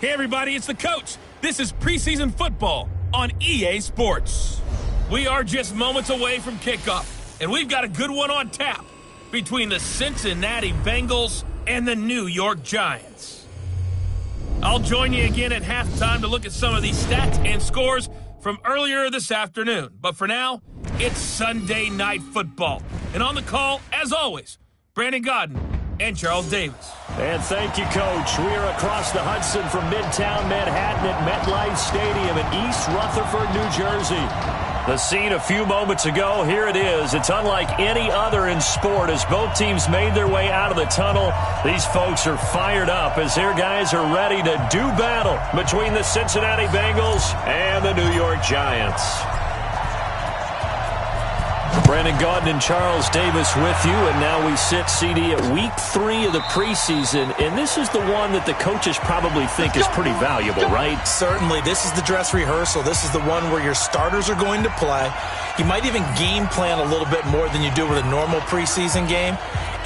Hey everybody, it's the coach. This is preseason football on EA Sports. We are just moments away from kickoff, and we've got a good one on tap between the Cincinnati Bengals and the New York Giants. I'll join you again at halftime to look at some of these stats and scores from earlier this afternoon. But for now, it's Sunday Night Football. And on the call, as always, Brandon Godden and Charles Davis. And thank you, Coach. We are across the Hudson from Midtown Manhattan at MetLife Stadium in East Rutherford, New Jersey. The scene a few moments ago, here it is. It's unlike any other in sport as both teams made their way out of the tunnel. These folks are fired up as their guys are ready to do battle between the Cincinnati Bengals and the New York Giants. Brandon Gaudin and Charles Davis with you, and now we sit, CD, at week 3 of the preseason, and this is the one that the coaches probably think is pretty valuable, right? Certainly. This is the dress rehearsal. This is the one where your starters are going to play. You might even game plan a little bit more than you do with a normal preseason game.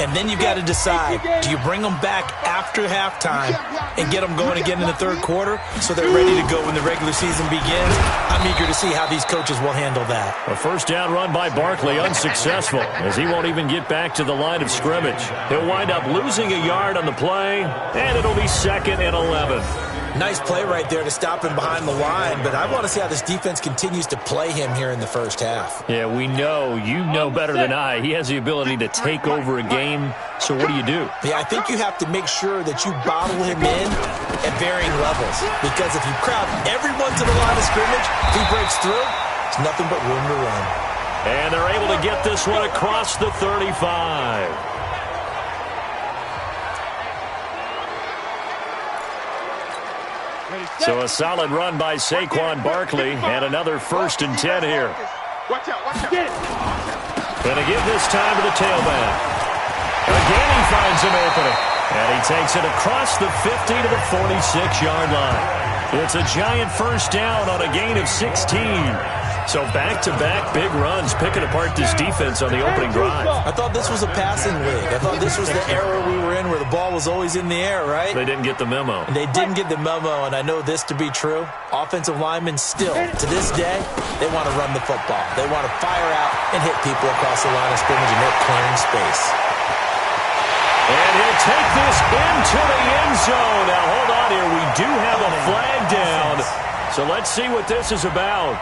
And then you've got to decide, do you bring them back after halftime and get them going again in the third quarter so they're ready to go when the regular season begins? I'm eager to see how these coaches will handle that. A first down run by Barkley, unsuccessful, as he won't even get back to the line of scrimmage. He'll wind up losing a yard on the play, and it'll be 2nd and 11. Nice play right there to stop him behind the line, but I want to see how this defense continues to play him here in the first half. Yeah, we know. You know better than I. He has the ability to take over a game, so what do you do? Yeah, I think you have to make sure that you bottle him in at varying levels, because if you crowd everyone to the line of scrimmage, if he breaks through, it's nothing but room to run. And they're able to get this one across the 35. So a solid run by Saquon Barkley, and another 1st and 10 here. Watch out. Going to give this time to the tailback. Again, he finds an opening, and he takes it across the 50 to the 46-yard line. It's a giant first down on a gain of 16. So back-to-back big runs, picking apart this defense on the opening drive. I thought this was a passing league. I thought this was the era we were in where the ball was always in the air, right? They didn't get the memo. And they didn't get the memo, and I know this to be true. Offensive linemen still, to this day, they want to run the football. They want to fire out and hit people across the line of scrimmage, and they're clearing space. And he'll take this into the end zone. Now, hold on here. We do have a flag down. So let's see what this is about.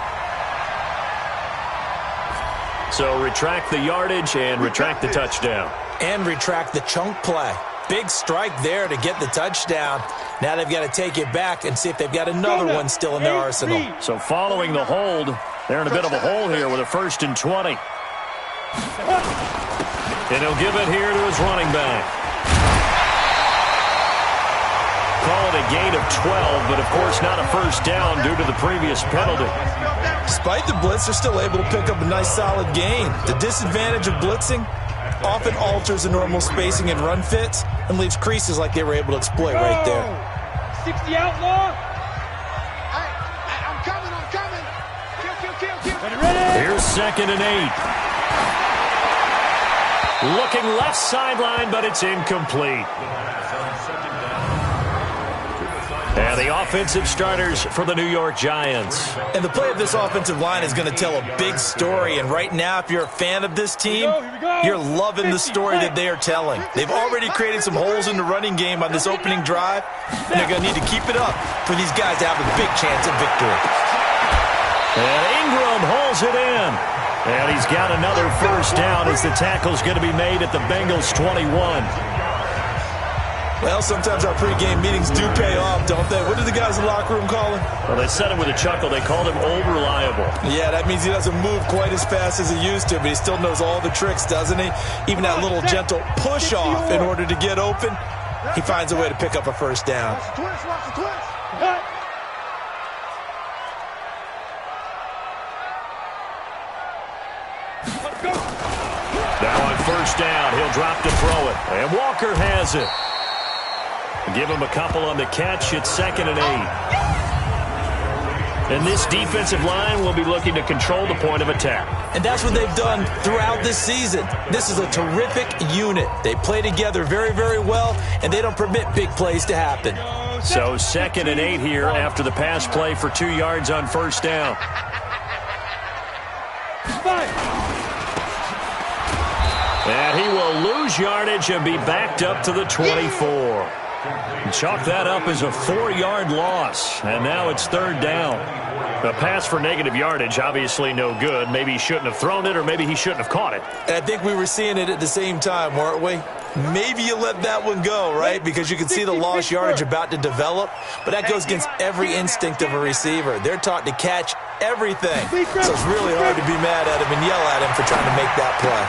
So retract the yardage and retract the touchdown. And retract the chunk play. Big strike there to get the touchdown. Now they've got to take it back and see if they've got another one still in their arsenal. So following the hold, they're in a bit of a hole here with a 1st and 20. And he'll give it here to his running back. Call it a gain of 12, but of course not a first down due to the previous penalty. Despite the blitz, they're still able to pick up a nice solid gain. The disadvantage of blitzing often alters the normal spacing and run fits and leaves creases like they were able to exploit right there. 60 outlaw. I'm coming. Kill. Here's 2nd and 8. Looking left sideline, but it's incomplete. And the offensive starters for the New York Giants. And the play of this offensive line is going to tell a big story. And right now, if you're a fan of this team, you're loving the story that they are telling. They've already created some holes in the running game on this opening drive, and they're going to need to keep it up for these guys to have a big chance at victory. And Ingram holds it in. And he's got another first down as the tackle's going to be made at the Bengals' 21. Well, sometimes our pregame meetings do pay off, don't they? What do the guys in the locker room call him? Well, they said it with a chuckle. They called him old reliable. Yeah, that means he doesn't move quite as fast as he used to, but he still knows all the tricks, doesn't he? Even that little gentle push-off in order to get open, he finds a way to pick up a first down. Now on first down, he'll drop to throw it. And Walker has it. Give him a couple on the catch. It's 2nd and 8. And this defensive line will be looking to control the point of attack. And that's what they've done throughout this season. This is a terrific unit. They play together very, very well, and they don't permit big plays to happen. So 2nd and 8 here after the pass play for 2 yards on first down. And he will lose yardage and be backed up to the 24. Chalk that up as a 4-yard loss, and now it's 3rd down. A pass for negative yardage, obviously no good. Maybe he shouldn't have thrown it, or maybe he shouldn't have caught it. And I think we were seeing it at the same time, weren't we? Maybe you let that one go, right? Because you can see the lost yardage about to develop, but that goes against every instinct of a receiver. They're taught to catch everything, so it's really hard to be mad at him and yell at him for trying to make that play.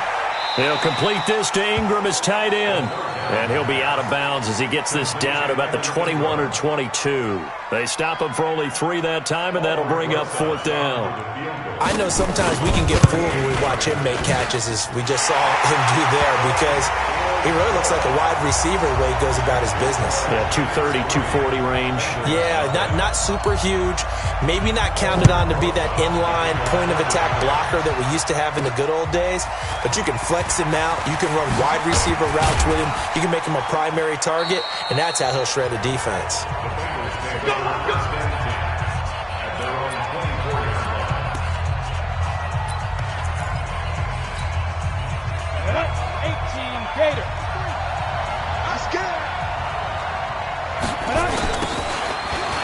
He'll complete this to Ingram as tight end. And he'll be out of bounds as he gets this down to about the 21 or 22. They stop him for only 3 that time, and that'll bring up 4th down. I know sometimes we can get fooled when we watch him make catches, as we just saw him do there, because he really looks like a wide receiver the way he goes about his business. Yeah, 230, 240 range. Yeah, not super huge. Maybe not counted on to be that inline point-of-attack blocker that we used to have in the good old days, but you can flex him out. You can run wide receiver routes with him. You can make him a primary target, and that's how he'll shred a defense. Gator.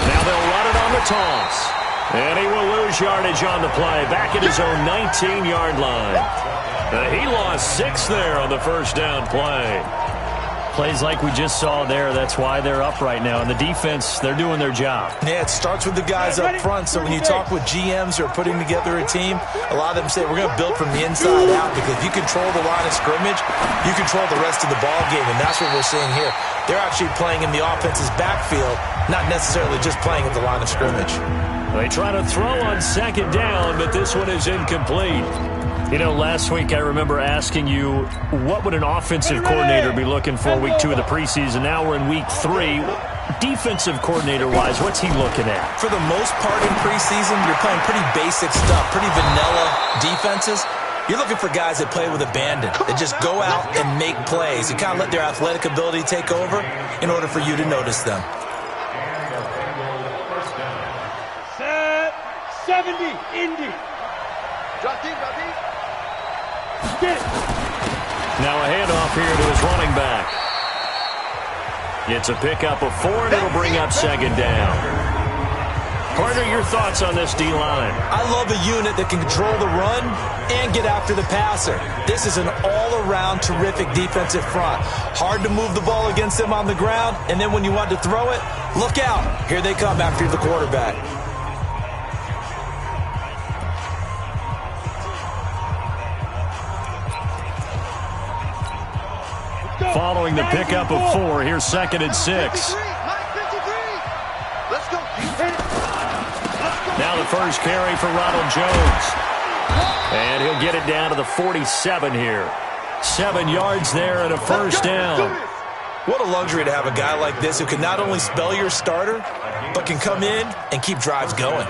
Now they'll run it on the toss. And he will lose yardage on the play. Back at his own 19-yard line. He lost 6 there on the first down play. Plays like we just saw there, that's why they're up right now. And the defense, they're doing their job. Yeah, it starts with the guys up front. So when you talk with GMs who are putting together a team, a lot of them say we're going to build from the inside out, because if you control the line of scrimmage, you control the rest of the ball game, and that's what we're seeing here. They're actually playing in the offense's backfield, not necessarily just playing at the line of scrimmage. They try to throw on 2nd down, but this one is incomplete. You know, last week I remember asking you, what would an offensive coordinator be looking for week 2 of the preseason? Now we're in week 3. Defensive coordinator-wise, what's he looking at? For the most part in preseason, you're playing pretty basic stuff, pretty vanilla defenses. You're looking for guys that play with abandon, that just go out and make plays and kind of let their athletic ability take over in order for you to notice them. Set 70, Indy. Drop deep, drop deep. Get it. Now a handoff here to his running back. It's a pickup of 4, and it'll bring up 2nd down. Partner, your thoughts on this D-line? I love a unit that can control the run and get after the passer. This is an all-around terrific defensive front. Hard to move the ball against them on the ground, and then when you want to throw it, look out. Here they come after the quarterback. Following the pickup of 4, here's 2nd and 6. Let's go. Now the first carry for Ronald Jones. And he'll get it down to the 47 here. 7 yards there and a first down. What a luxury to have a guy like this who can not only spell your starter, but can come in and keep drives going.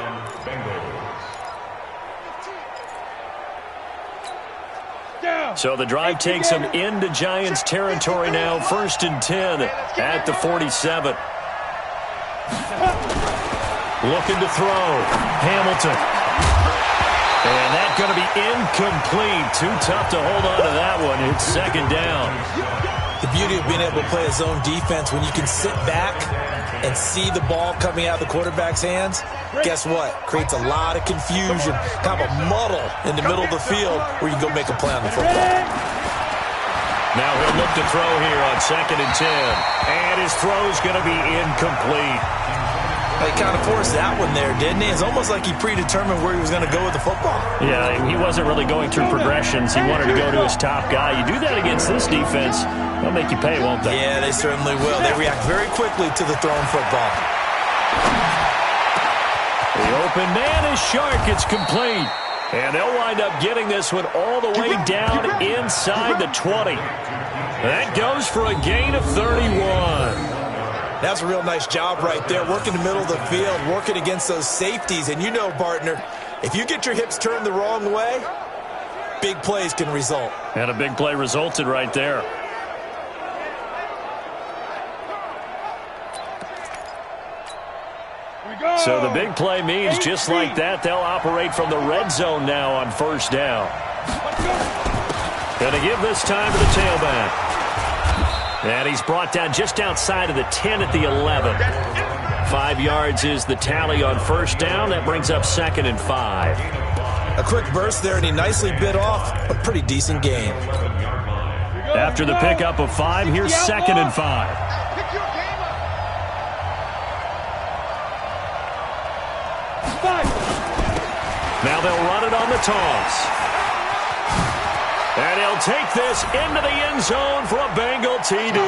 So the drive takes him into Giants territory now. 1st and 10 at the 47. Looking to throw. Hamilton. And that's going to be incomplete. Too tough to hold on to that one. It's 2nd down. The beauty of being able to play a zone defense, when you can sit back and see the ball coming out of the quarterback's hands, guess what? Creates a lot of confusion, kind of a muddle in the middle of the field where you can go make a play on the football. Now he'll look to throw here on 2nd and 10. And his throw's going to be incomplete. He kind of forced that one there, didn't he? It's almost like he predetermined where he was going to go with the football. Yeah, he wasn't really going through progressions. He wanted to go to his top guy. You do that against this defense, they'll make you pay, won't they? Yeah, they certainly will. They react very quickly to the thrown football. The open man is Shark. It's complete. And they'll wind up getting this one all the way down inside the 20. That goes for a gain of 31. That's a real nice job right there, working the middle of the field, working against those safeties. And you know, partner, if you get your hips turned the wrong way, big plays can result. And a big play resulted right there. So the big play means just like that, they'll operate from the red zone now on first down. Going to give this time to the tailback. And he's brought down just outside of the 10 at the 11. 5 yards is the tally on first down. That brings up 2nd and 5. A quick burst there, and he nicely bit off a pretty decent gain. After the pickup of 5, here's 2nd and 5. Now they'll run it on the toss. And he'll take this into the end zone for a Bengal TD.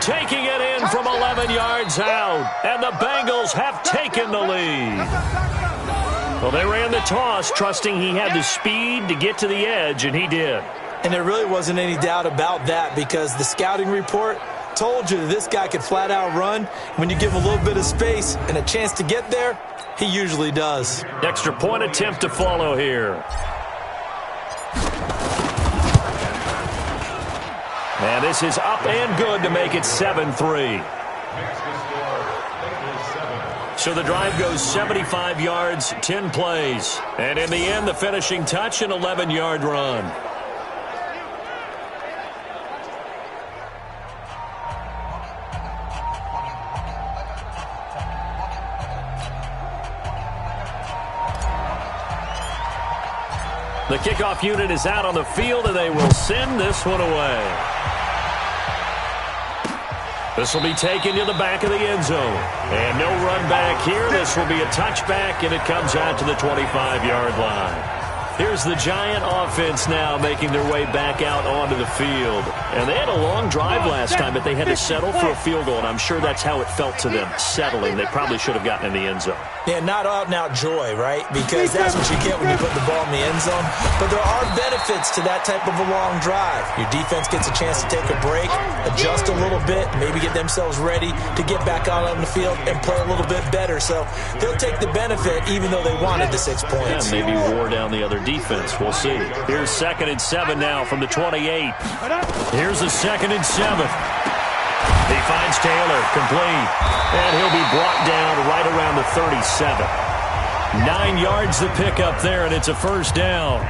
Taking it in from 11 yards out. And the Bengals have taken the lead. Well, they ran the toss, trusting he had the speed to get to the edge, and he did. And there really wasn't any doubt about that, because the scouting report told you that this guy could flat out run. When you give him a little bit of space and a chance to get there, he usually does. Extra point attempt to follow here. And this is up and good to make it 7-3. So the drive goes 75 yards, 10 plays. And in the end, the finishing touch, an 11-yard run. The kickoff unit is out on the field, and they will send this one away. This will be taken to the back of the end zone. And no run back here. This will be a touchback, and it comes out to the 25-yard line. Here's the Giant offense now making their way back out onto the field. And they had a long drive last time, but they had to settle for a field goal, and I'm sure that's how it felt to them, settling. They probably should have gotten in the end zone. Yeah, not out-and-out joy, right? Because that's what you get when you put the ball in the end zone. But there are benefits to that type of a long drive. Your defense gets a chance to take a break, adjust a little bit, maybe get themselves ready to get back out on the field and play a little bit better. So they'll take the benefit even though they wanted the 6 points. Yeah, maybe wore down the other defense. We'll see. Here's 2nd and 7 now from the 28. Here's a 2nd and 7. He finds Taylor, complete, and he'll be brought down right around the 37. 9 yards to pick up there, and it's a first down.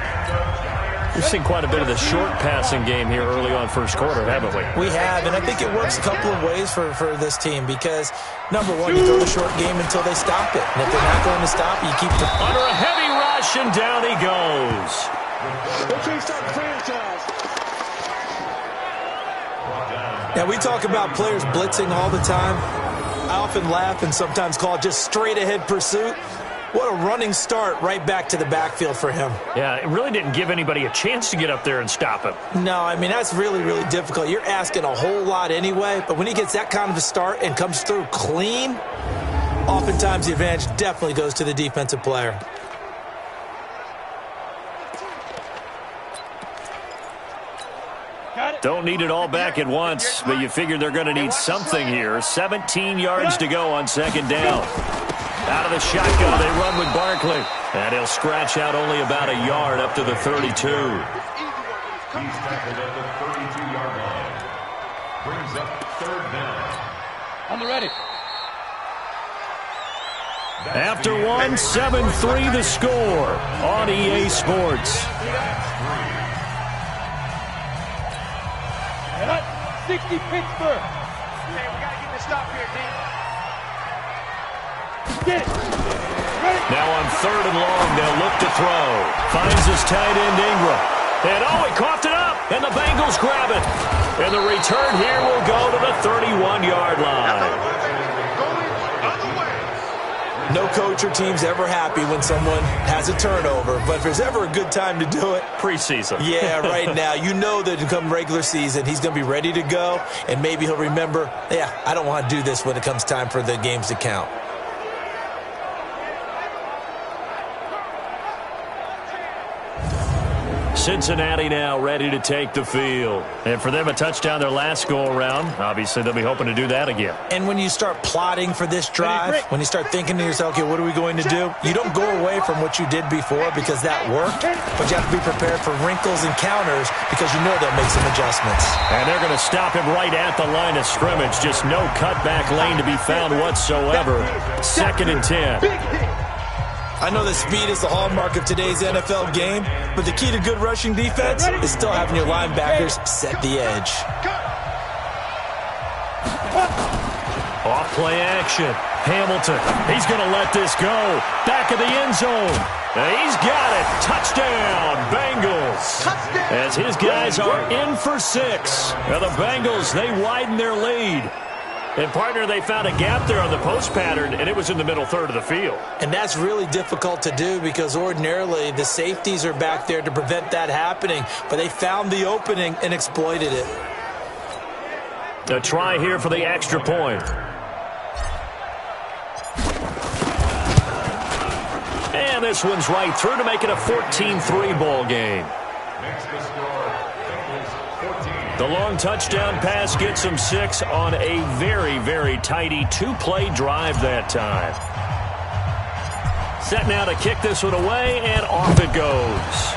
We've seen quite a bit of the short passing game here early on first quarter, haven't we? We have, and I think it works a couple of ways for this team because, number one, you throw the short game until they stop it. And if they're not going to stop it, you keep the... Under a heavy rush, and down he goes. Now, we talk about players blitzing all the time. I often laugh and sometimes call it just straight-ahead pursuit. What a running start right back to the backfield for him. Yeah, it really didn't give anybody a chance to get up there and stop him. No, I mean, that's really, really difficult. You're asking a whole lot anyway, but when he gets that kind of a start and comes through clean, oftentimes the advantage definitely goes to the defensive player. Don't need it all back at once, but you figure they're going to need something here. 17 yards to go on 2nd down. Out of the shotgun, they run with Barkley. And he'll scratch out only about a yard up to the 32. He's tackled at the 32-yard line. Brings up 3rd down. On the ready. After 7-3 the score on EA Sports. 60 Pittsburgh. Okay, we got to get the stop here, team. Now on 3rd and long, they'll look to throw. Finds his tight end Ingram. And he coughed it up, and the Bengals grab it. And the return here will go to the 31-yard line. No coach or team's ever happy when someone has a turnover, but if there's ever a good time to do it, preseason. Yeah, right now. You know that come regular season, he's going to be ready to go, and maybe he'll remember, yeah, I don't want to do this when it comes time for the games to count. Cincinnati now ready to take the field. And for them, a touchdown their last go-around. Obviously, they'll be hoping to do that again. And when you start plotting for this drive, when you start thinking to yourself, okay, what are we going to do? You don't go away from what you did before because that worked, but you have to be prepared for wrinkles and counters because you know they'll make some adjustments. And they're going to stop him right at the line of scrimmage. Just no cutback lane to be found whatsoever. 2nd and 10. I know that speed is the hallmark of today's NFL game, but the key to good rushing defense is still having your linebackers set the edge. Off play action. Hamilton, he's going to let this go. Back of the end zone. He's got it. Touchdown, Bengals. As his guys are in for 6. Now the Bengals, they widen their lead. And, partner, they found a gap there on the post pattern, and it was in the middle third of the field. And that's really difficult to do because ordinarily the safeties are back there to prevent that happening. But they found the opening and exploited it. A try here for the extra point. And this one's right through to make it a 14-3 ball game. The long touchdown pass gets them 6 on a very, very tidy 2-play drive that time. Set now to kick this one away, and off it goes.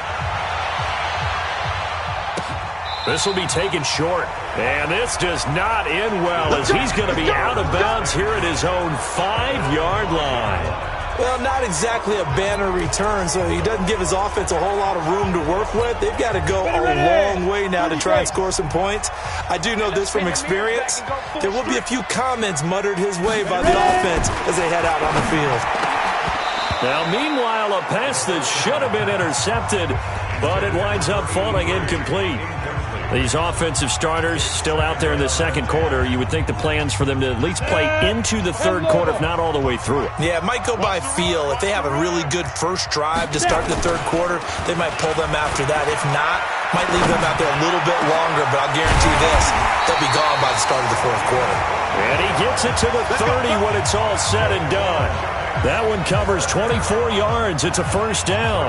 This will be taken short, and this does not end well as he's going to be out of bounds here at his own 5-yard line. Well, not exactly a banner return, so he doesn't give his offense a whole lot of room to work with. They've got to go a long way now to try and score some points. I do know this from experience. There will be a few comments muttered his way by the offense as they head out on the field. Now, meanwhile, a pass that should have been intercepted, but it winds up falling incomplete. These offensive starters still out there in the second quarter. You would think the plans for them to at least play into the third quarter, if not all the way through it. Yeah, it might go by feel. If they have a really good first drive to start the third quarter, they might pull them after that. If not, might leave them out there a little bit longer, but I'll guarantee this, they'll be gone by the start of the fourth quarter. And he gets it to the 30 when it's all said and done. That one covers 24 yards. It's a first down.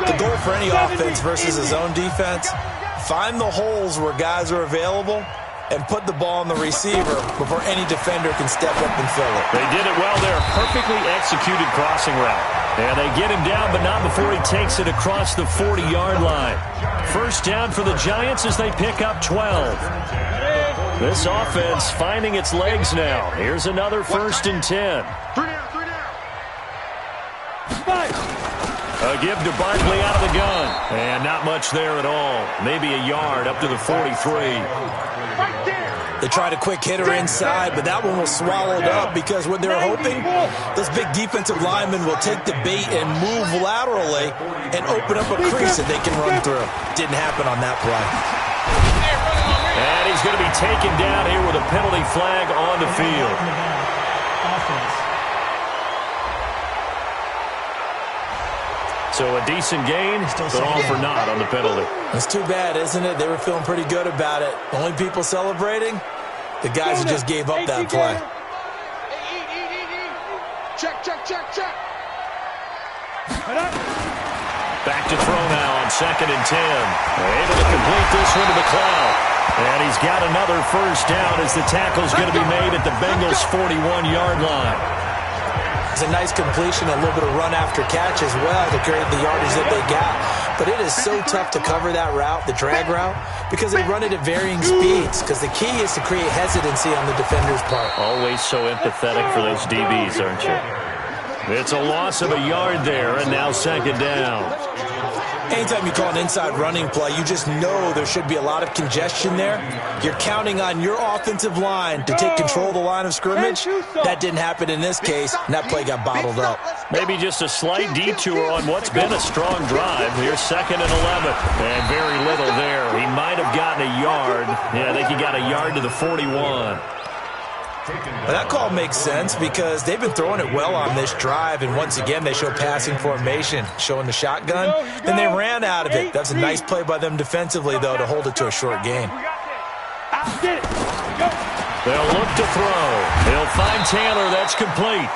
The goal for any offense versus a zone defense, find the holes where guys are available and put the ball on the receiver before any defender can step up and fill it. They did it well there. Perfectly executed crossing route. And they get him down, but not before he takes it across the 40-yard line. First down for the Giants as they pick up 12. This offense finding its legs now. Here's another 1st and 10. A give to Barkley out of the gun. And not much there at all. Maybe a yard up to the 43. They tried a quick hitter inside, but that one was swallowed up because what they're hoping, those big defensive linemen will take the bait and move laterally and open up a crease that they can run through. Didn't happen on that play. And he's going to be taken down here with a penalty flag on the field. So a decent gain, but all for naught on the penalty. That's too bad, isn't it? They were feeling pretty good about it. The only people celebrating, the guys who just gave up that play. Check. Back to throw now on 2nd and 10. They're able to complete this one to McLeod. And he's got another first down as the tackle's going to be made at the Bengals' 41-yard line. It's a nice completion, a little bit of run after catch as well to create the yardage that they got. But it is so tough to cover that route, the drag route, because they run it at varying speeds. Because the key is to create hesitancy on the defender's part. Always so empathetic for those DBs, aren't you? It's a loss of a yard there, and now 2nd down. Anytime you call an inside running play, you just know there should be a lot of congestion there. You're counting on your offensive line to take control of the line of scrimmage. That didn't happen in this case, and that play got bottled up. Maybe just a slight detour on what's been a strong drive. Here's 2nd and 11. And very little there. He might have gotten a yard. Yeah, I think he got a yard to the 41. Well, that call makes sense because they've been throwing it well on this drive, and once again they show passing formation, showing the shotgun, and they ran out of it. That's a nice play by them defensively, though, to hold it to a short gain. They'll look to throw. He'll find Taylor. That's complete.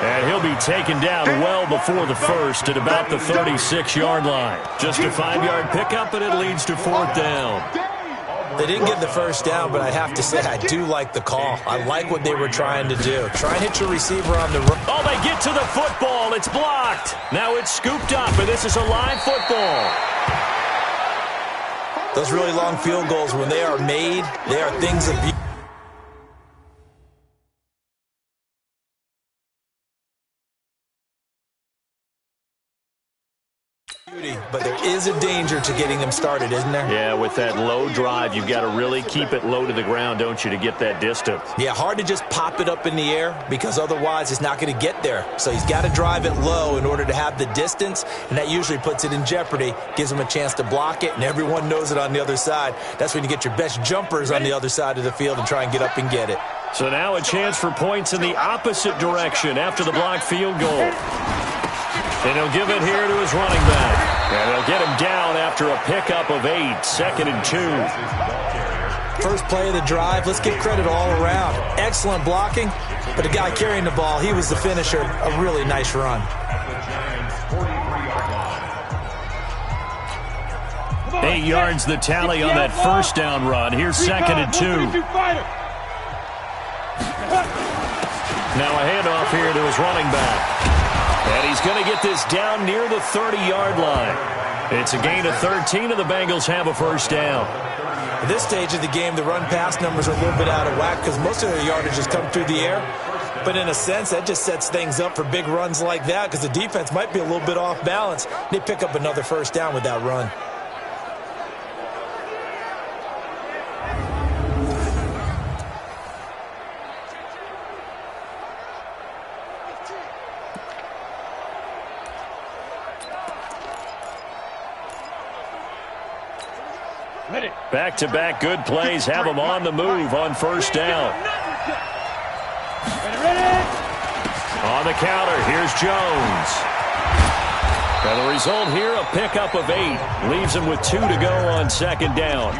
And he'll be taken down well before the first at about the 36-yard line. Just a 5-yard pickup, and it leads to 4th down. They didn't get the first down, but I have to say I do like the call. I like what they were trying to do. Try and hit your receiver on the run. Oh, they get to the football. It's blocked. Now it's scooped up, and this is a live football. Those really long field goals, when they are made, they are things of beauty. But there is a danger to getting them started, isn't there? Yeah, with that low drive, you've got to really keep it low to the ground, don't you, to get that distance. Yeah, hard to just pop it up in the air because otherwise it's not going to get there. So he's got to drive it low in order to have the distance, and that usually puts it in jeopardy, gives him a chance to block it, and everyone knows it on the other side. That's when you get your best jumpers on the other side of the field and try and get up and get it. So now a chance for points in the opposite direction after the blocked field goal. And he'll give it here to his running back. And they'll get him down after a pickup of 8, 2nd and 2. First play of the drive, let's give credit all around. Excellent blocking, but the guy carrying the ball, he was the finisher. A really nice run. 8 yards the tally on that first down run. Here's 2nd and 2. Now a handoff here to his running back. And he's going to get this down near the 30-yard line. It's a gain of 13, and the Bengals have a first down. At this stage of the game, the run-pass numbers are a little bit out of whack because most of their yardage has come through the air. But in a sense, that just sets things up for big runs like that because the defense might be a little bit off balance. They pick up another first down with that run. Back-to-back good plays have them on the move on first down. On the counter, here's Jones. And the result here, a pickup of 8. Leaves him with 2 to go on 2nd down.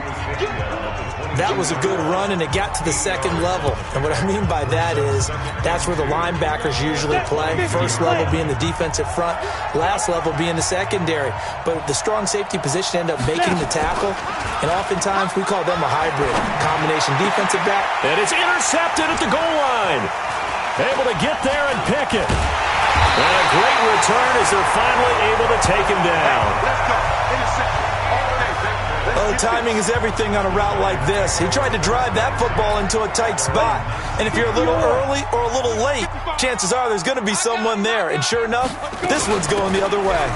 That was a good run, and it got to the 2nd level. And what I mean by that is that's where the linebackers usually play. First level being the defensive front, last level being the secondary. But the strong safety position ended up making the tackle, and oftentimes we call them a hybrid. Combination defensive back. And it's intercepted at the goal line. Able to get there and pick it. And a great return as they're finally able to take him down. Let's go. Intercept. Oh, timing is everything on a route like this. He tried to drive that football into a tight spot. And if you're a little early or a little late, chances are there's going to be someone there. And sure enough, this one's going the other way.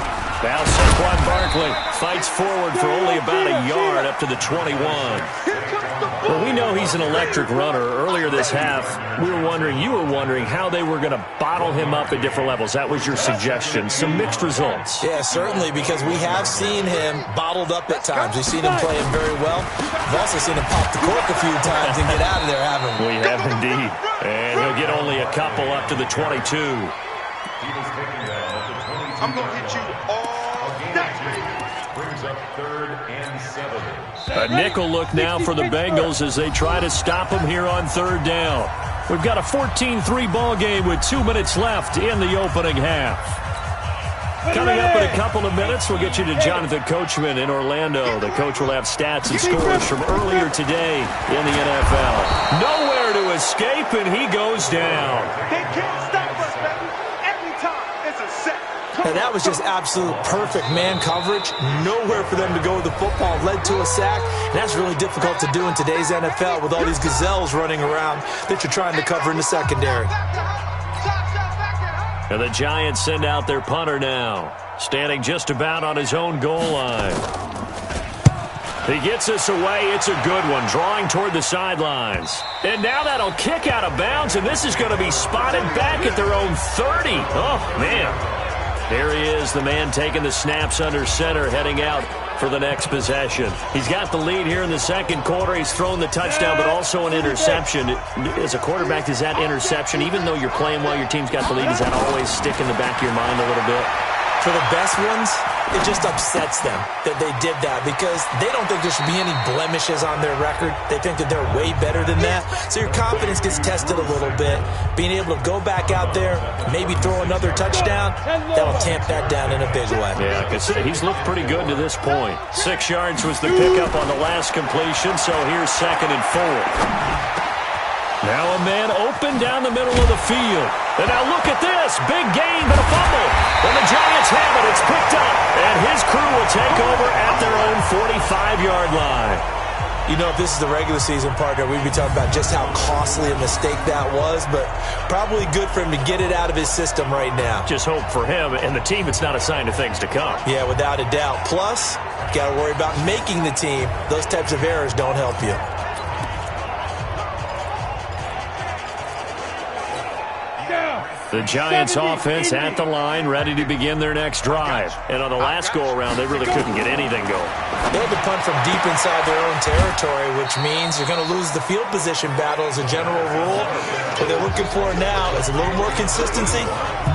Now Saquon Barkley fights forward for only about a yard up to the 21. Well, we know he's an electric runner. Earlier this half, you were wondering how they were going to bottle him up at different levels. That was your suggestion. Some mixed results. Yeah, certainly, because we have seen him bottled up at times. We've seen him playing very well. We've also seen him pop the cork a few times and get out of there, haven't we? We have indeed. And he'll get only a couple up to the 22. I'm going to hit you all day. Brings up 3rd and 7. A nickel look now for the Bengals as they try to stop him here on 3rd down. We've got a 14-3 ball game with 2 minutes left in the opening half. Coming up in a couple of minutes, we'll get you to Jonathan Coachman in Orlando. The coach will have stats and scores from earlier today in the NFL. Nowhere to escape, and he goes down. They can't stop us, baby. Every time it's a set. Now, that was just absolute perfect man coverage. Nowhere for them to go with the football. Led to a sack. And that's really difficult to do in today's NFL with all these gazelles running around that you're trying to cover in the secondary. And the Giants send out their punter now, standing just about on his own goal line. He gets this away. It's a good one, drawing toward the sidelines. And now that'll kick out of bounds, and this is going to be spotted back at their own 30. Oh, man. There he is, the man taking the snaps under center, heading out for the next possession. He's got the lead here in the 2nd quarter. He's thrown the touchdown, but also an interception. As a quarterback, does that interception, even though you're playing well, your team's got the lead, does that always stick in the back of your mind a little bit? For the best ones, It just upsets them that they did that because they don't think there should be any blemishes on their record. They think that they're way better than that. So your confidence gets tested a little bit. Being able to go back out there, maybe throw another touchdown, that'll tamp that down in a big way. Yeah, because he's looked pretty good to this point. 6 yards was the pickup on the last completion, so here's 2nd and 4. Now a man open down the middle of the field. And now look at this. Big gain, but a fumble. And the Giants have it. It's picked up. And his crew will take over at their own 45-yard line. You know, if this is the regular season, partner, we'd be talking about just how costly a mistake that was, but probably good for him to get it out of his system right now. Just hope for him and the team it's not a sign of things to come. Yeah, without a doubt. Plus, got to worry about making the team. Those types of errors don't help you. The Giants offense at the line, ready to begin their next drive. And on the last go-around, they really couldn't get anything going. They had to punt from deep inside their own territory, which means you're going to lose the field position battle as a general rule. What they're looking for now is a little more consistency,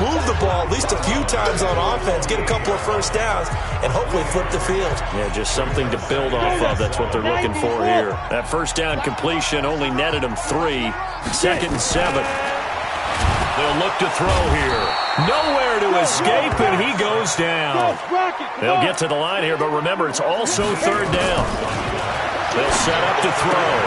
move the ball at least a few times on offense, get a couple of first downs, and hopefully flip the field. Yeah, just something to build off of. That's what they're looking for here. That first down completion only netted them 3. 2nd and 7. They'll look to throw here. Nowhere to escape, and he goes down. They'll get to the line here, but remember, it's also 3rd down. They'll set up to throw.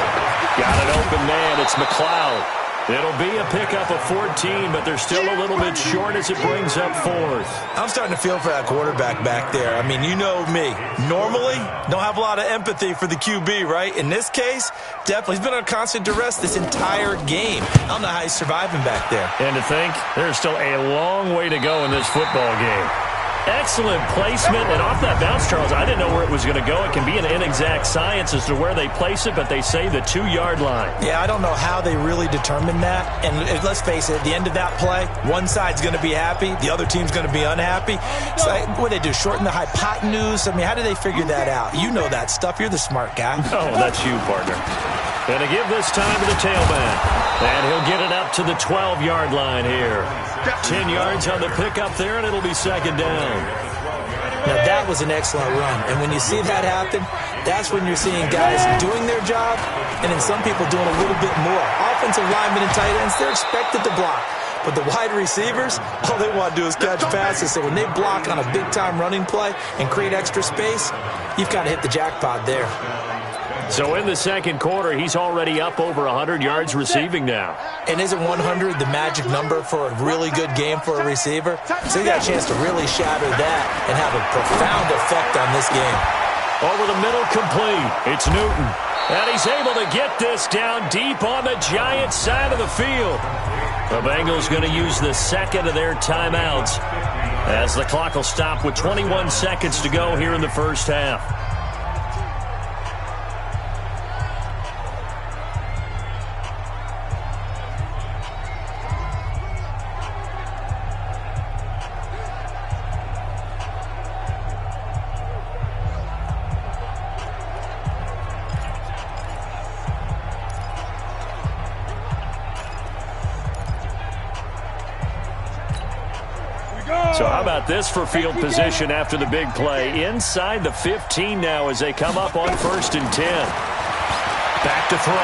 Got an open man. It's McLeod. It'll be a pickup of 14, but they're still a little bit short as it brings up 4th. I'm starting to feel for that quarterback back there. I mean, you know me. Normally, don't have a lot of empathy for the QB, right? In this case, definitely. He's been on constant duress this entire game. I don't know how he's surviving back there. And to think, there's still a long way to go in this football game. Excellent placement, and off that bounce, Charles, I didn't know where it was going to go. It can be an inexact science as to where they place it, but they say the 2-yard line. Yeah, I don't know how they really determined that. And let's face it, at the end of that play, one side's going to be happy, the other team's going to be unhappy. It's like, what do they do, shorten the hypotenuse? I mean, how do they figure that out? You know that stuff. You're the smart guy. Oh, that's you, partner. And to give this time to the tailback. And he'll get it up to the 12-yard line here. 10 yards on the pickup there, and it'll be 2nd down. Now, that was an excellent run. And when you see that happen, that's when you're seeing guys doing their job and then some people doing a little bit more. Offensive linemen and tight ends, they're expected to block. But the wide receivers, all they want to do is catch passes. So when they block on a big-time running play and create extra space, you've got to hit the jackpot there. So in the 2nd quarter, he's already up over 100 yards receiving now. And isn't 100 the magic number for a really good game for a receiver? So he got a chance to really shatter that and have a profound effect on this game. Over the middle, complete. It's Newton. And he's able to get this down deep on the Giants' side of the field. The Bengals going to use the 2nd of their timeouts as the clock will stop with 21 seconds to go here in the first half. So how about this for field position after the big play? Inside the 15 now as they come up on 1st and 10. Back to throw.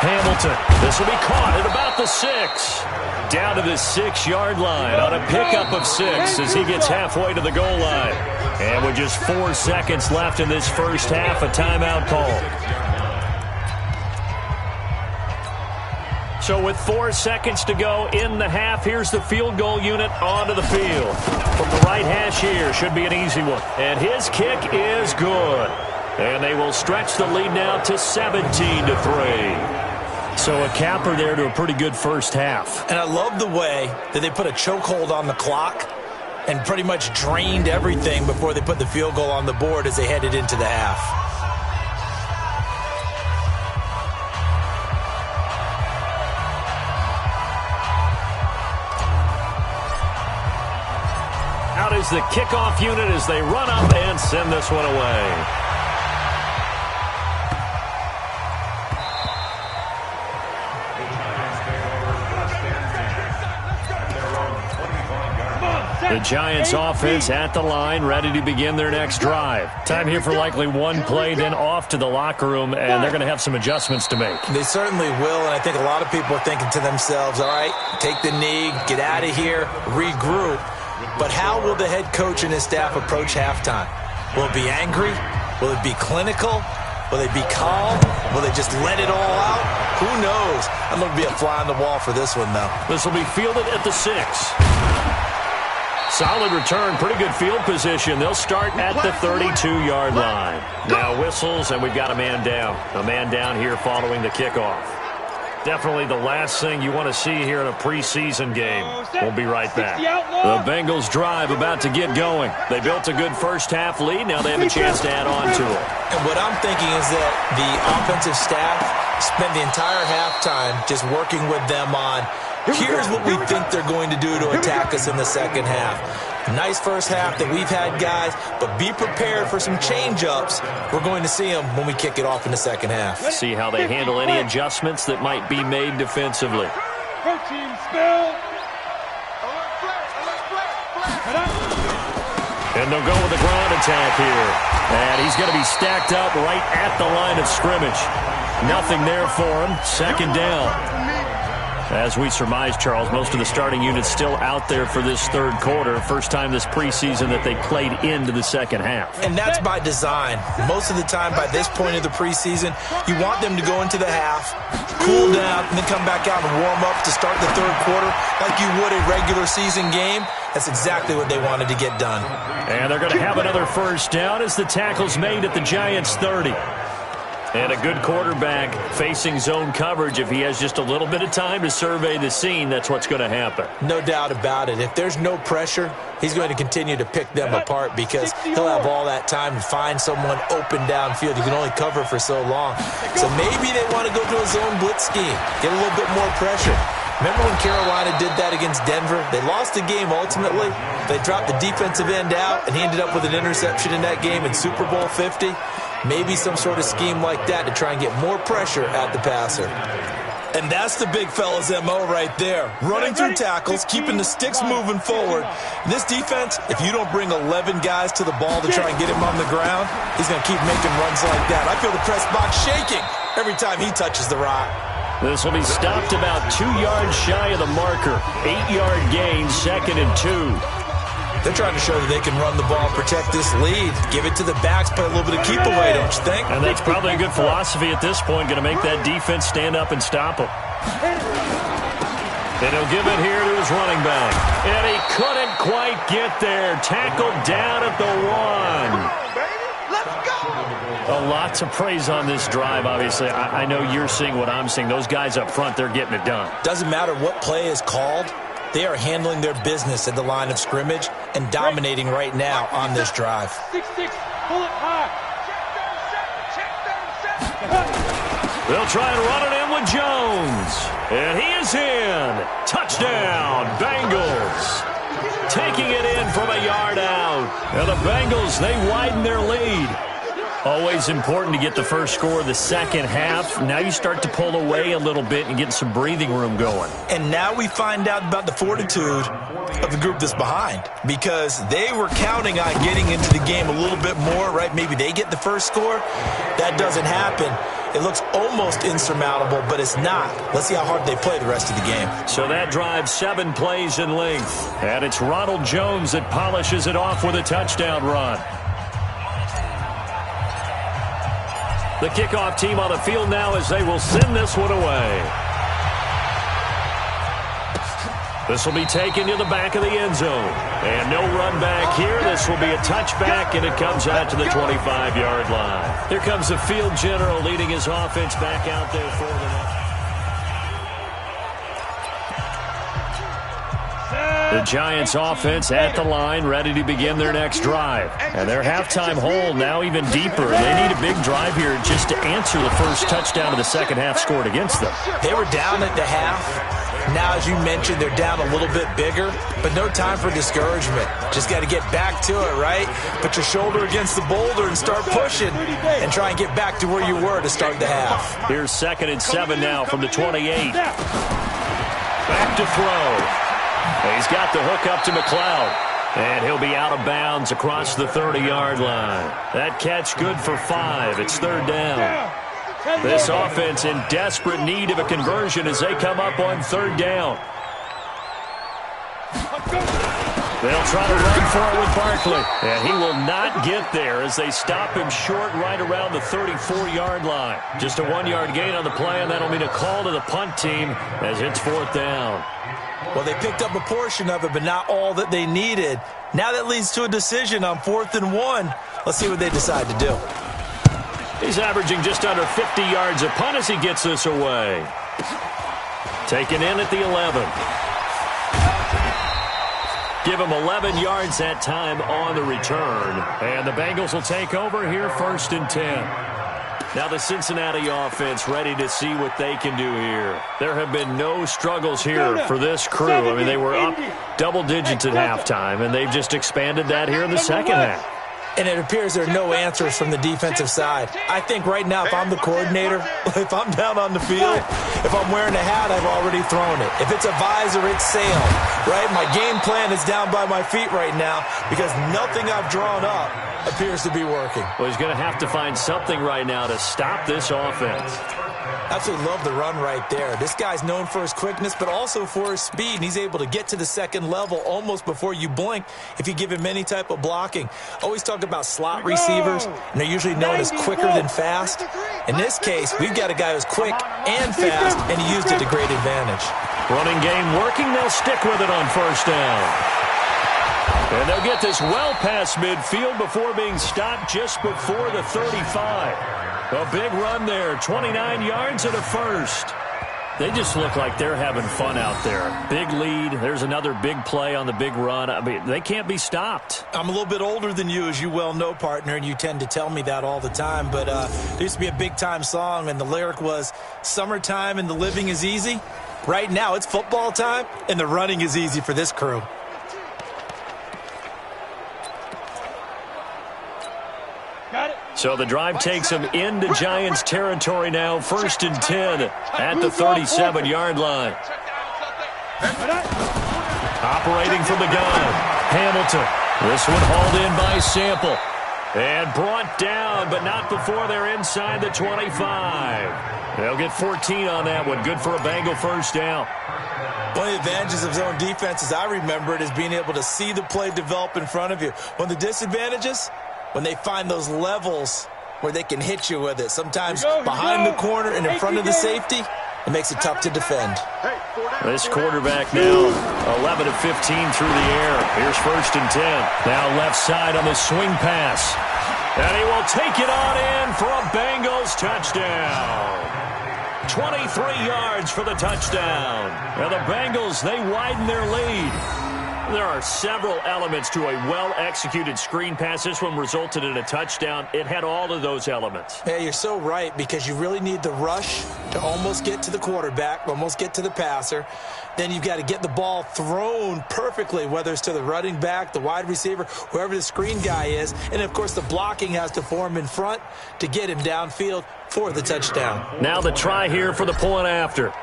Hamilton. This will be caught at about the 6. Down to the 6-yard line on a pickup of 6 as he gets halfway to the goal line. And with just 4 seconds left in this first half, a timeout call. So with 4 seconds to go in the half, here's the field goal unit onto the field. From the right hash here, should be an easy one. And his kick is good. And they will stretch the lead now to 17-3. So a capper there to a pretty good first half. And I love the way that they put a chokehold on the clock and pretty much drained everything before they put the field goal on the board as they headed into the half. Out is the kickoff unit as they run up and send this one away. The Giants offense at the line, ready to begin their next drive. Time here for likely one play, then off to the locker room, and they're going to have some adjustments to make. They certainly will, and I think a lot of people are thinking to themselves, all right, take the knee, get out of here, regroup. But how will the head coach and his staff approach halftime? Will it be angry? Will it be clinical? Will they be calm? Will they just let it all out? Who knows? I'm going to be a fly on the wall for this one, though. This will be fielded at the 6. Solid return, pretty good field position. They'll start at the 32-yard line. Now whistles, and we've got a man down. A man down here following the kickoff. Definitely the last thing you want to see here in a preseason game. We'll be right back. The Bengals drive about to get going. They built a good first-half lead. Now they have a chance to add on to it. And what I'm thinking is that the offensive staff spent the entire halftime just working with them on, here's what we think they're going to do to attack us in the second half. Nice first half that we've had, guys, but be prepared for some change-ups. We're going to see them when we kick it off in the second half. See how they handle any adjustments that might be made defensively. Protein spill. And they'll go with a ground attack here. And he's going to be stacked up right at the line of scrimmage. Nothing there for him. Second down. As we surmise, Charles, most of the starting units still out there for this third quarter. First time this preseason that they played into the second half. And that's by design. Most of the time by this point of the preseason, you want them to go into the half, cool down, and then come back out and warm up to start the third quarter like you would a regular season game. That's exactly what they wanted to get done. And they're going to have another first down as the tackle's made at the Giants' 30. And a good quarterback facing zone coverage. If he has just a little bit of time to survey the scene, that's what's going to happen. No doubt about it. If there's no pressure, he's going to continue to pick them apart because he'll have all that time to find someone open downfield. You can only cover for so long. So maybe they want to go to a zone blitz scheme, get a little bit more pressure. Remember when Carolina did that against Denver? They lost the game ultimately. They dropped the defensive end out, and he ended up with an interception in that game in Super Bowl 50. Maybe some sort of scheme like that to try and get more pressure at the passer. And that's the big fella's MO right there. Running through tackles, keeping the sticks moving forward. This defense, if you don't bring 11 guys to the ball to try and get him on the ground, he's going to keep making runs like that. I feel the press box shaking every time he touches the rock. This will be stopped about 2 yards shy of the marker. 8-yard gain, 2nd and 2. They're trying to show that they can run the ball, protect this lead, give it to the backs, play a little bit of keep away, don't you think? And that's probably a good philosophy at this point, going to make that defense stand up and stop them. And he'll give it here to his running back. And he couldn't quite get there. Tackled down at the 1. A lot to praise on this drive, obviously. I know you're seeing what I'm seeing. Those guys up front, they're getting it done. Doesn't matter what play is called. They are handling their business at the line of scrimmage and dominating right now on this drive. 6-6, pull it high. They'll try and run it in with Jones. And he is in. Touchdown, Bengals. Taking it in from a yard out. And the Bengals, they widen their lead. Always important to get the first score of the second half. Now you start to pull away a little bit and get some breathing room going. And now we find out about the fortitude of the group that's behind, because they were counting on getting into the game a little bit more, right? Maybe they get the first score. That doesn't happen. It looks almost insurmountable, but it's not. Let's see how hard they play the rest of the game. So that drive 7 plays in length. And it's Ronald Jones that polishes it off with a touchdown run. The kickoff team on the field now as they will send this one away. This will be taken to the back of the end zone. And no run back here. This will be a touchback, and it comes out to the 25-yard line. Here comes the field general leading his offense back out there for the next. The Giants offense at the line, ready to begin their next drive. And their halftime hole now even deeper. They need a big drive here just to answer the first touchdown of the second half scored against them. They were down at the half. Now, as you mentioned, they're down a little bit bigger, but no time for discouragement. Just got to get back to it, right? Put your shoulder against the boulder and start pushing and try and get back to where you were to start the half. Here's 2nd and 7 now from the 28. Back to throw. He's got the hook up to McLeod. And he'll be out of bounds across the 30-yard line. That catch good for 5. It's third down. This offense in desperate need of a conversion as they come up on third down. They'll try to run for it with Barkley. And he will not get there as they stop him short right around the 34-yard line. Just a 1-yard gain on the play, and that'll mean a call to the punt team as it's fourth down. Well, they picked up a portion of it, but not all that they needed. Now that leads to a decision on 4th and 1. Let's see what they decide to do. He's averaging just under 50 yards a punt as he gets this away. Taken in at the 11. Give him 11 yards that time on the return. And the Bengals will take over here, 1st and 10. Now the Cincinnati offense ready to see what they can do here. There have been no struggles here for this crew. I mean, they were up double digits at halftime, and they've just expanded that here in the second half. And it appears there are no answers from the defensive side. I think right now, if I'm the coordinator, if I'm down on the field, if I'm wearing a hat, I've already thrown it. If it's a visor, it's sailed, right? My game plan is down by my feet right now because nothing I've drawn up appears to be working. Well, he's going to have to find something right now to stop this offense. Absolutely love the run right there. This guy's known for his quickness, but also for his speed, and he's able to get to the second level almost before you blink if you give him any type of blocking. Always talk about slot receivers, and they're usually known as quicker than fast. In this case, we've got a guy who's quick and fast, and he used it to great advantage. Running game working. They'll stick with it on first down. And they'll get this well past midfield before being stopped just before the 35. A big run there, 29 yards and a first. They just look like they're having fun out there. Big lead. There's another big play on the big run. I mean, they can't be stopped. I'm a little bit older than you, as you well know, partner, and you tend to tell me that all the time. But there used to be a big-time song, and the lyric was, "Summertime and the living is easy." Right now, it's football time, and the running is easy for this crew. So the drive takes him into Giants territory now, 1st and 10 at the 37-yard line. Operating from the gun, Hamilton. This one hauled in by Sample. And brought down, but not before they're inside the 25. They'll get 14 on that one. Good for a Bengal first down. One of the advantages of zone defense, as I remember it, is being able to see the play develop in front of you. One of the disadvantages, when they find those levels where they can hit you with it. Sometimes behind the corner and in front of the safety, it makes it tough to defend. This quarterback now 11 of 15 through the air. Here's 1st and 10. Now left side on the swing pass. And he will take it on in for a Bengals touchdown. 23 yards for the touchdown. And the Bengals, they widen their lead. There are several elements to a well-executed screen pass. This one resulted in a touchdown. It had all of those elements. Yeah, you're so right, because you really need the rush to almost get to the quarterback, almost get to the passer. Then you've got to get the ball thrown perfectly, whether it's to the running back, the wide receiver, whoever the screen guy is. And, of course, the blocking has to form in front to get him downfield for the touchdown. Now the try here for the point after.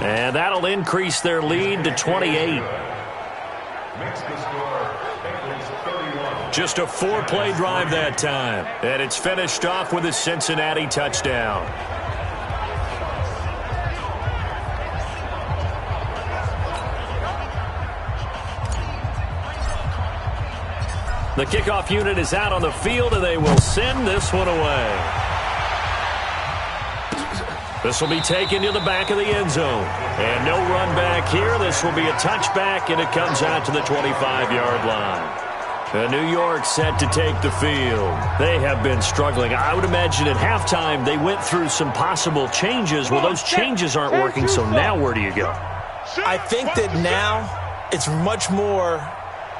And that'll increase their lead to 28. Just a 4-play drive that time. And it's finished off with a Cincinnati touchdown. The kickoff unit is out on the field, and they will send this one away. This will be taken to the back of the end zone. And no run back here. This will be a touchback, and it comes out to the 25-yard line. New York set to take the field. They have been struggling. I would imagine at halftime they went through some possible changes. Well, those changes aren't working, so now where do you go? I think that now it's much more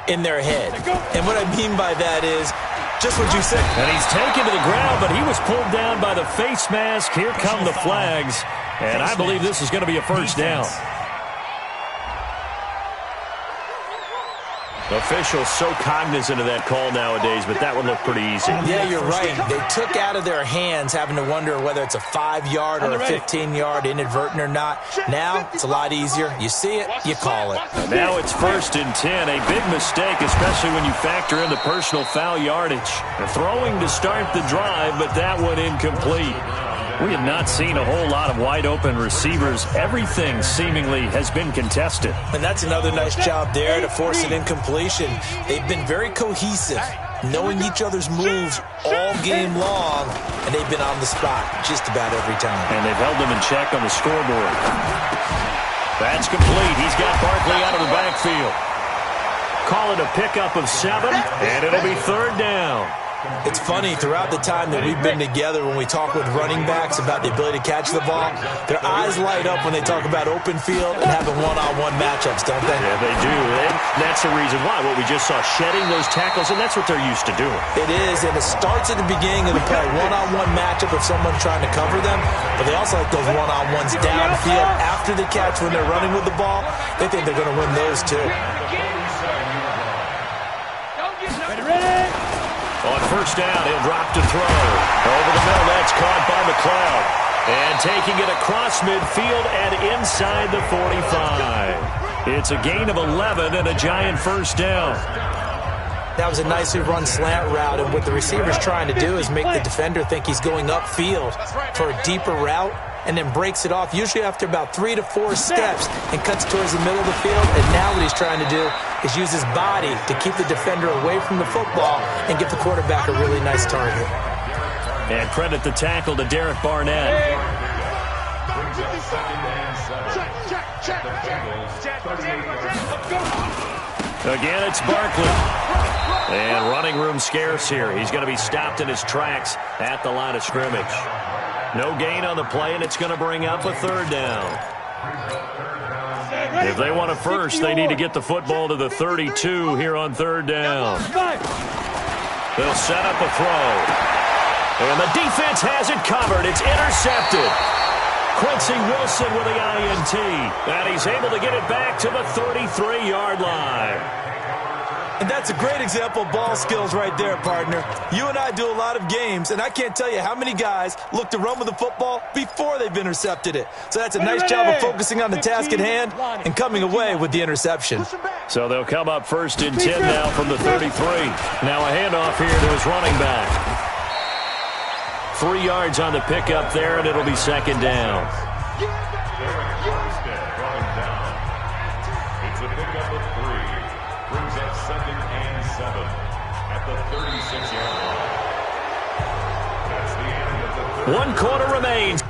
in their head. And what I mean by that is just what you said. And he's taken to the ground, but he was pulled down by the face mask. Here come the flags. And I believe this is going to be a first down. Officials so cognizant of that call nowadays, but that would look pretty easy. Yeah, you're right. They took out of their hands having to wonder whether it's a 5-yard or a 15-yard inadvertent or not. Now, it's a lot easier. You see it, you call it. Now it's 1st and 10. A big mistake, especially when you factor in the personal foul yardage. They're throwing to start the drive, but that one incomplete. We have not seen a whole lot of wide-open receivers. Everything seemingly has been contested. And that's another nice job there to force an incompletion. They've been very cohesive, knowing each other's moves all game long, and they've been on the spot just about every time. And they've held them in check on the scoreboard. That's complete. He's got Barkley out of the backfield. Call it a pickup of 7, and it'll be 3rd down. It's funny, throughout the time that we've been together, when we talk with running backs about the ability to catch the ball, their eyes light up when they talk about open field and having one-on-one matchups, don't they? Yeah, they do. And that's the reason why. What we just saw, shedding those tackles, and that's what they're used to doing. It is, and it starts at the beginning of the play. One-on-one matchup if someone's trying to cover them, but they also like those one-on-ones downfield after the catch when they're running with the ball. They think they're going to win those, too. Ready? On 1st down, he'll drop to throw. Over the middle, that's caught by McLeod. And taking it across midfield and inside the 45. It's a gain of 11 and a giant 1st down. That was a nicely run slant route, and what the receiver's trying to do is make the defender think he's going upfield for a deeper route, and then breaks it off, usually after about 3 to 4 steps, and cuts towards the middle of the field. And now what he's trying to do is use his body to keep the defender away from the football and give the quarterback a really nice target. And credit the tackle to Derek Barnett. Again, it's Barkley. And running room scarce here. He's going to be stopped in his tracks at the line of scrimmage. No gain on the play, and it's going to bring up a 3rd down. If they want a first, they need to get the football to the 32 here on 3rd down. They'll set up a throw. And the defense has it covered. It's intercepted. Quincy Wilson with the INT. And he's able to get it back to the 33-yard line. And that's a great example of ball skills right there, partner. You and I do a lot of games, and I can't tell you how many guys look to run with the football before they've intercepted it. So that's a nice job of focusing on the task at hand and coming away with the interception. So they'll come up 1st and 10 now from the 33. Now a handoff here to his running back. 3 yards on the pickup there, and it'll be 2nd down. It's a pickup of 3. Brings up 2nd and 7 at the 36-yard line. That's the end of the 1 quarter remains.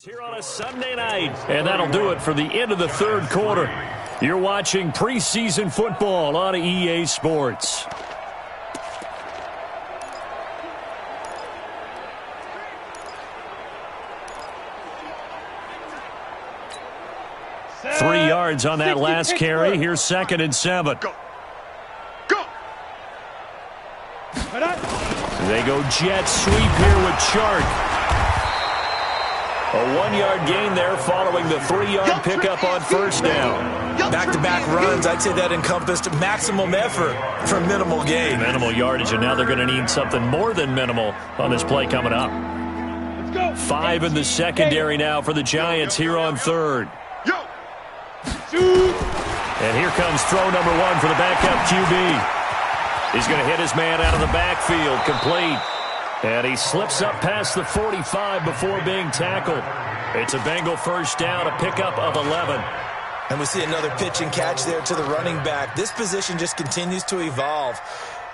Here on a Sunday night, and that'll do it for the end of the third quarter. You're watching preseason football on EA Sports. Set. 3 yards on that last carry. Here's 2nd and 7. Go. They go jet sweep here with Chark. A 1-yard gain there following the 3-yard pickup on first down. Back-to-back runs, I'd say that encompassed maximum effort for minimal gain. Minimal yardage, and now they're going to need something more than minimal on this play coming up. Let's go. 5 in the secondary now for the Giants here on third. Shoot. And here comes throw number 1 for the backup QB. He's going to hit his man out of the backfield, complete. And he slips up past the 45 before being tackled. It's a Bengal first down, a pickup of 11. And we see another pitch and catch there to the running back. This position just continues to evolve.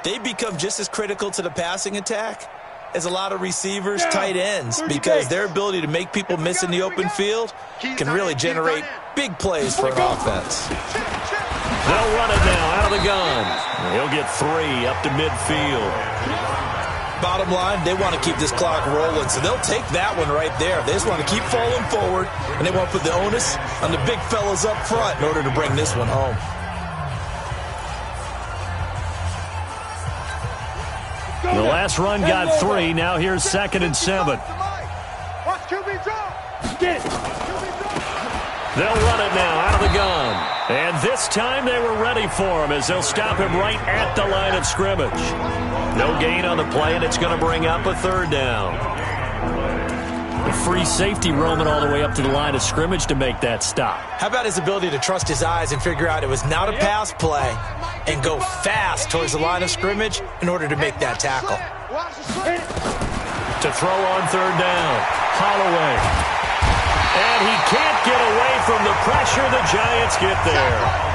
They become just as critical to the passing attack as a lot of receivers, tight ends, because their ability to make people miss in the open field can really generate big plays for an offense. They'll run it now out of the gun. He'll get 3 up to midfield. Bottom line, they want to keep this clock rolling, so they'll take that one right there. They just want to keep falling forward, and they want to put the onus on the big fellas up front in order to bring this one home. The last run got 3. Now here's 2nd and 7. Watch QB draw. Get it. They'll run it now out of the gun. And this time they were ready for him as they'll stop him right at the line of scrimmage. No gain on the play, and it's going to bring up a 3rd down. The free safety roaming all the way up to the line of scrimmage to make that stop. How about his ability to trust his eyes and figure out it was not a pass play and go fast towards the line of scrimmage in order to make that tackle. To throw on 3rd down, Holloway. And he can't get away from the pressure. The Giants get there.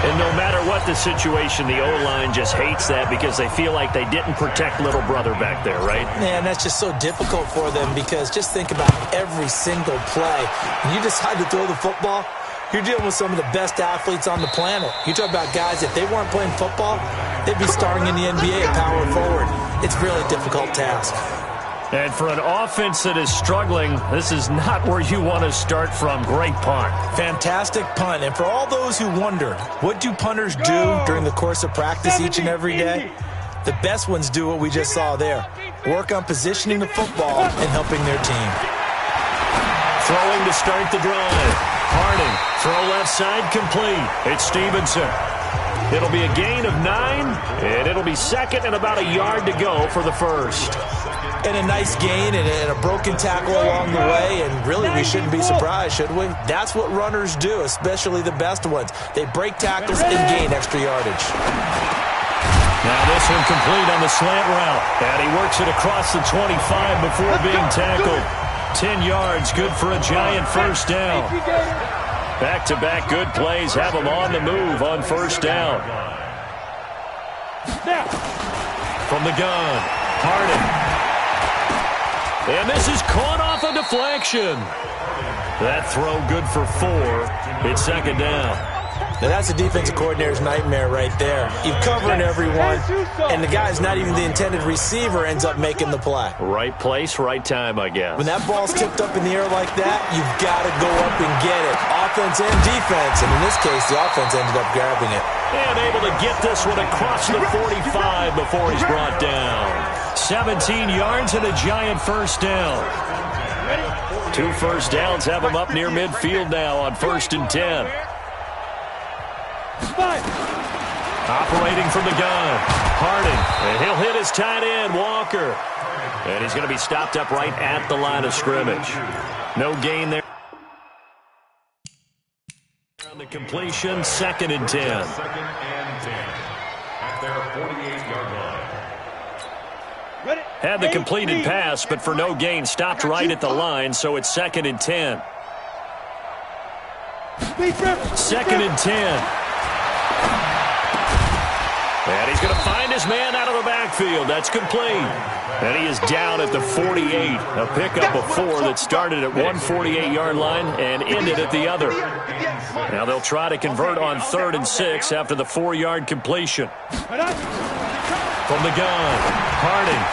And no matter what the situation, the O-line just hates that because they feel like they didn't protect little brother back there, right? Man, that's just so difficult for them because just think about every single play. When you decide to throw the football, you're dealing with some of the best athletes on the planet. You talk about guys, if they weren't playing football, they'd be starring in the NBA at power forward. It's a really difficult task. And for an offense that is struggling, this is not where you want to start from. Great punt. Fantastic punt. And for all those who wonder, what do punters do during the course of practice each and every day? The best ones do what we just saw there. Work on positioning the football and helping their team. Throwing to start the drive. Harding, throw left side complete. It's Stevenson. It'll be a gain of 9, and it'll be 2nd and about a yard to go for the first. And a nice gain and a broken tackle along the way, and really we shouldn't be surprised, should we? That's what runners do, especially the best ones. They break tackles and gain extra yardage. Now this one complete on the slant route, and he works it across the 25 before being tackled. 10 yards, good for a Giant first down. Back-to-back good plays have him on the move on first down. From the gun, Harding. And this is caught off a deflection. That throw good for 4. It's 2nd down. Now that's a defensive coordinator's nightmare right there. You're covering everyone, and the guy's not even the intended receiver ends up making the play. Right place, right time, I guess. When that ball's tipped up in the air like that, you've got to go up and get it. Offense and defense, and in this case, the offense ended up grabbing it. And able to get this one across the 45 before he's brought down. 17 yards and a Giant first down. 2 first downs have him up near midfield now on 1st and 10. Operating from the gun, Harding, and he'll hit his tight end, Walker. And he's going to be stopped up right at the line of scrimmage. No gain there. On the completion, 2nd and 10. 2nd and 10 at their 48-yard line. Had the completed pass, but for no gain, stopped right at the line, so it's 2nd and 10. 2nd and 10. And he's going to find his man out of the backfield. That's complete. And he is down at the 48. A pickup of 4 that started at one 48-yard line and ended at the other. Now they'll try to convert on 3rd and 6 after the 4-yard completion. From the gun, Harding.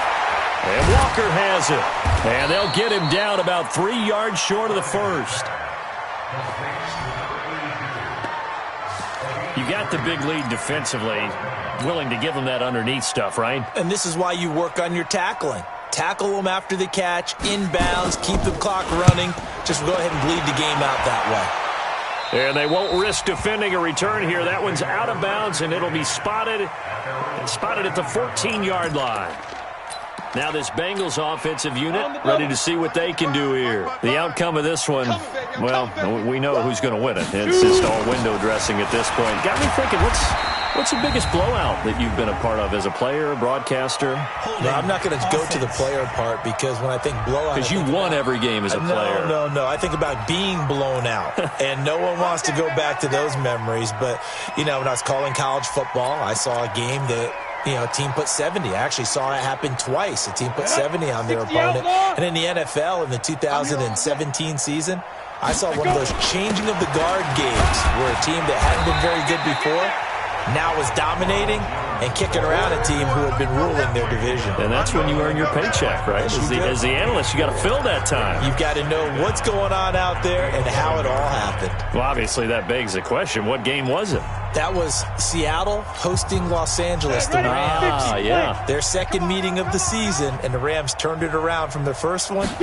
And Walker has it. And they'll get him down about 3 yards short of the first. You got the big lead defensively. Willing to give them that underneath stuff, right? And this is why you work on your tackling. Tackle them after the catch, inbounds, keep the clock running. Just go ahead and bleed the game out that way. And they won't risk defending a return here. That one's out of bounds, and it'll be spotted at the 14-yard line. Now this Bengals offensive unit ready to see what they can do here. The outcome of this one, well, we know who's going to win it. It's just all window dressing at this point. Got me thinking, what's the biggest blowout that you've been a part of as a player, broadcaster? No, I'm not going to go to the player part because when I think blowout... Because you won every game as a player. No. I think about being blown out. And no one wants to go back to those memories. But, when I was calling college football, I saw a game that... a team put 70. I actually saw it happen twice. A team put 70 on their opponent. And in the NFL, in the 2017 season, I saw one of those changing of the guard games where a team that hadn't been very good before now was dominating and kicking around a team who had been ruling their division. And that's when you earn your paycheck, right? As the analyst, you got to fill that time. You've got to know what's going on out there and how it all happened. Well, obviously, that begs the question, what game was it? That was Seattle hosting Los Angeles, the Rams. Yeah. Their second meeting of the season, and the Rams turned it around from their first one and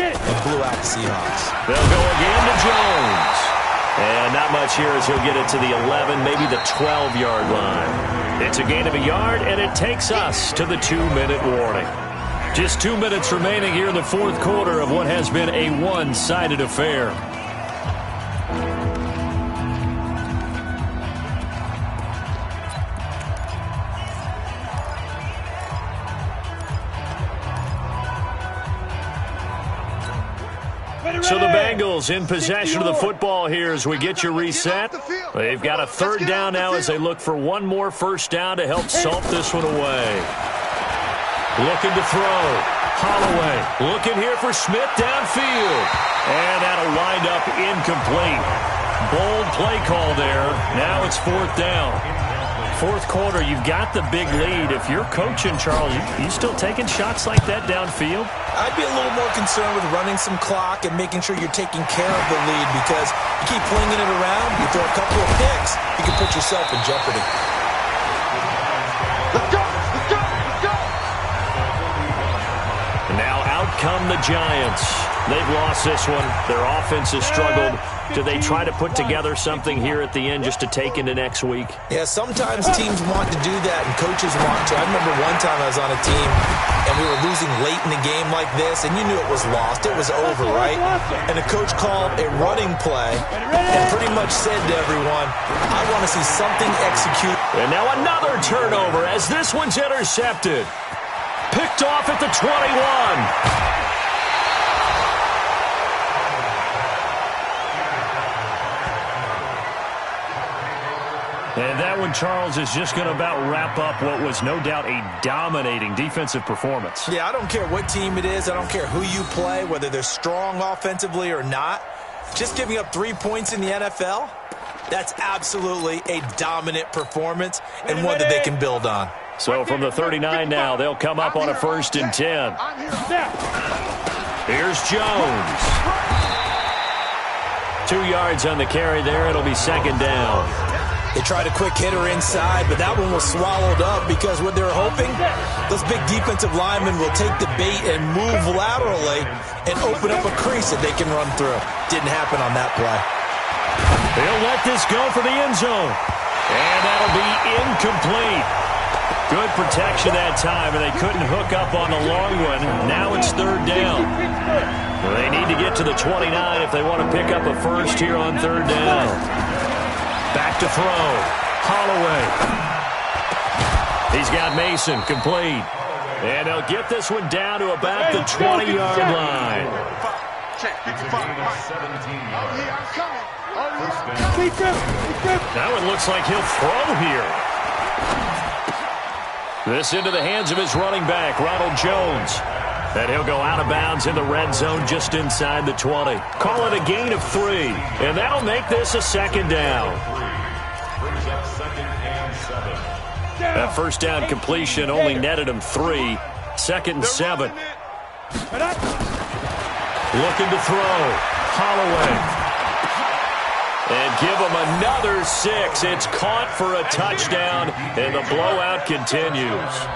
blew out the Seahawks. They'll go again to Jones. And not much here as he'll get it to the 11, maybe the 12-yard line. It's a gain of a yard, and it takes us to the 2-minute warning. Just 2 minutes remaining here in the fourth quarter of what has been a one-sided affair. So the Bengals in possession of the football here as we get you reset. They've got a 3rd down now as they look for one more first down to help salt this one away. Looking to throw. Holloway looking here for Smith downfield. And that'll wind up incomplete. Bold play call there. Now it's 4th down. Fourth quarter, you've got the big lead. If you're coaching, Charles, you still taking shots like that downfield? I'd be a little more concerned with running some clock and making sure you're taking care of the lead because you keep flinging it around, you throw a couple of picks, you can put yourself in jeopardy. Let's go! Let's go! Let's go! And now out come the Giants. They've lost this one. Their offense has struggled. Do they try to put together something here at the end just to take into next week? Yeah, sometimes teams want to do that and coaches want to. I remember one time I was on a team and we were losing late in the game like this and you knew it was lost. It was over, right? And the coach called a running play and pretty much said to everyone, I want to see something executed. And now another turnover as this one's intercepted. Picked off at the 21. And that one, Charles, is just going to about wrap up what was no doubt a dominating defensive performance. Yeah, I don't care what team it is. I don't care who you play, whether they're strong offensively or not. Just giving up 3 points in the NFL, that's absolutely a dominant performance and one that they can build on. So from the 39 now, they'll come up on a 1st and 10. Here's Jones. 2 yards on the carry there. It'll be 2nd down. They tried a quick hitter inside, but that one was swallowed up because what they were hoping, those big defensive linemen will take the bait and move laterally and open up a crease that they can run through. Didn't happen on that play. They'll let this go for the end zone. And that'll be incomplete. Good protection that time, and they couldn't hook up on the long one. Now it's 3rd down. They need to get to the 29 if they want to pick up a first here on 3rd down. Back to throw. Holloway. He's got Mason complete. And they'll get this one down to about the 20-yard line. That one looks like he'll throw here. This into the hands of his running back, Ronald Jones. And he'll go out of bounds in the red zone just inside the 20. Call it a gain of 3. And that'll make this a second down. Brings up 2nd and 7. That first down completion only netted him 3. 2nd and 7. Looking to throw. Holloway. And give him another 6. It's caught for a touchdown, and the blowout continues.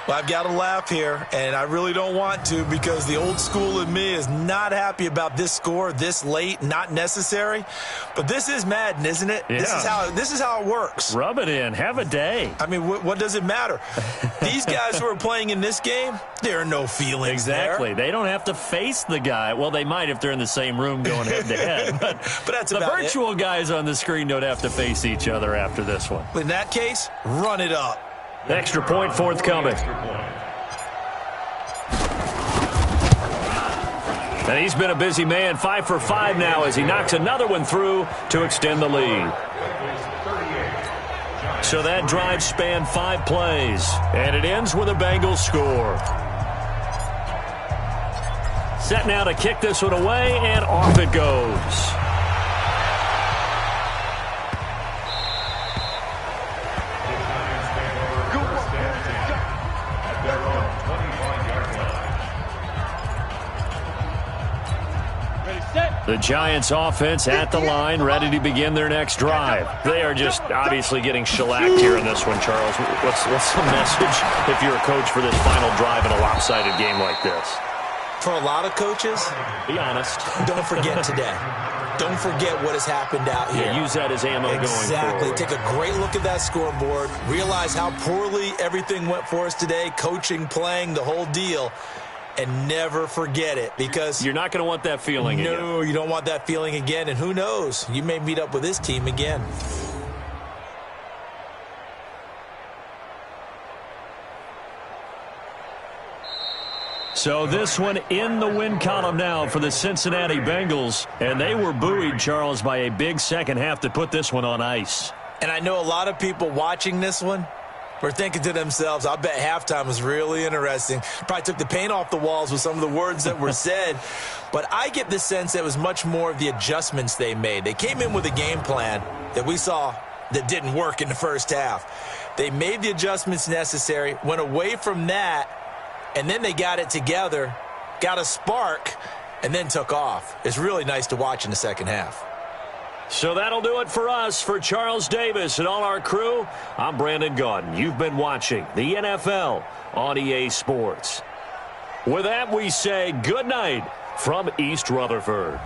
Well, I've got to laugh here, and I really don't want to because the old school in me is not happy about this score this late, not necessary. But this is Madden, isn't it? Yeah. This is how it works. Rub it in. Have a day. I mean, what does it matter? These guys who are playing in this game, there are no feelings Exactly. there. They don't have to face the guy. Well, they might if they're in the same room going head-to-head. But that's the about virtual guys on the screen don't have to face each other after this one. In that case, run it up. Extra point forthcoming. And he's been a busy man, 5 for 5 now as he knocks another one through to extend the lead. So that drive spanned 5 plays, and it ends with a Bengals score. Set now to kick this one away, and off it goes. The Giants offense at the line, ready to begin their next drive. They are just obviously getting shellacked here in this one, Charles. What's the message if you're a coach for this final drive in a lopsided game like this? For a lot of coaches, be honest. Don't forget today. Don't forget what has happened out here. Yeah, use that as ammo going forward. Exactly. Take a great look at that scoreboard. Realize how poorly everything went for us today. Coaching, playing, the whole deal. And never forget it, because you're not going to want that feeling again. No, you don't want that feeling again. And who knows? You may meet up with this team again. So this one in the win column now for the Cincinnati Bengals. And they were buoyed, Charles, by a big second half to put this one on ice. And I know a lot of people watching this one were thinking to themselves, I bet halftime was really interesting. Probably took the paint off the walls with some of the words that were said. But I get the sense that it was much more of the adjustments they made. They came in with a game plan that we saw that didn't work in the first half. They made the adjustments necessary, went away from that, and then they got it together, got a spark, and then took off. It's really nice to watch in the second half. So that'll do it for us. For Charles Davis and all our crew, I'm Brandon Gaudin. You've been watching the NFL on EA Sports. With that, we say good night from East Rutherford.